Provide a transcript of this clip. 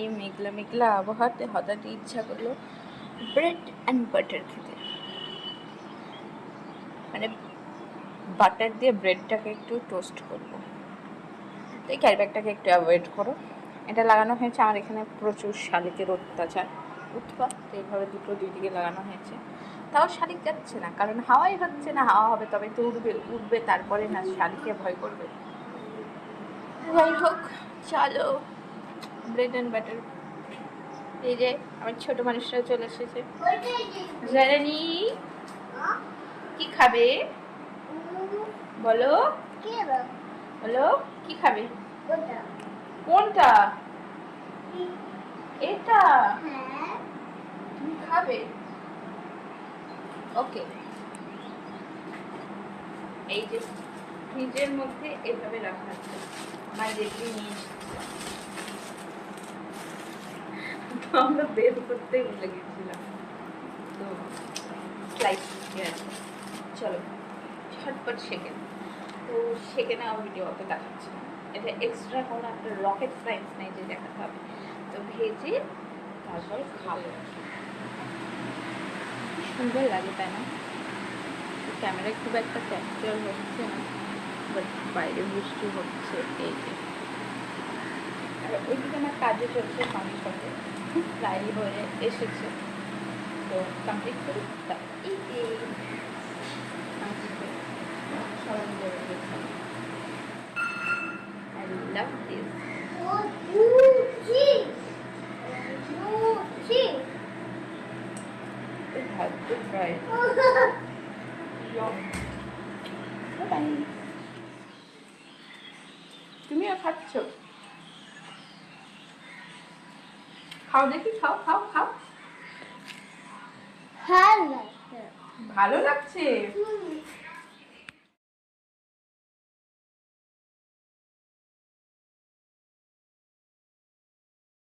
এই মেঘলা মেঘলা আবহাওয়াতে হঠাৎই ইচ্ছা করলো ব্রেড অ্যান্ড বাটার খেতে। মানে বাটার দিয়ে ব্রেডটাকে একটু টোস্ট করবো। তো এই ক্যারিব্যাগটাকে একটু অ্যাভয়েড করো। এটা লাগানো হয়েছে আমার এখানে প্রচুর শালিকের অত্যাচার, উৎপাত। এইভাবে দুই দিকে লাগানো হয়েছে, তাও শালিক যাচ্ছে না, কারণ হাওয়াই হচ্ছে না। হাওয়া হবে তবে তো উঠবে তারপরে না শালিকে ভয় করবে। যাই হোক, চলো ব্রেড অ্যান্ড বাটার। এই যে আমার ছোট মানুষরা চলে এসেছে। জানি কি খাবে বলো, বলো কি খাবে? কোনটা? এটা তুমি খাবে? ওকে। এই যে ফ্রিজের মধ্যে এভাবে রাখা আছে, আমার রেডি নিয়ে তো আমরা বের করতে ভুলে গেছিলাম। তো স্লাইস আছে, চলো ঝটপট শেখে। তো শেখে নেওয়া ভিডিও অত দেখাচ্ছি না, এটা এক্সট্রা কোনো একটা রকেট সায়েন্স নেই যে দেখাতে হবে। তো ভেজে তারপর খাবো। সুন্দর লাগে তাই না? ক্যামেরায় খুব একটা ক্যাপচার হচ্ছে না, বাট বাইরে বৃষ্টি হচ্ছে। এই যে আর ওইদিকে আমার কাজও চলছে, সঙ্গে সঙ্গে প্রায় হয়ে এসেছে। তো কমপ্লিট করি। এই যে I love this. It has to try it. Yum. Bye. তুমিও খাচ্ছ? খাও দেখি, খাও খাও খাও। ভালো লাগছে?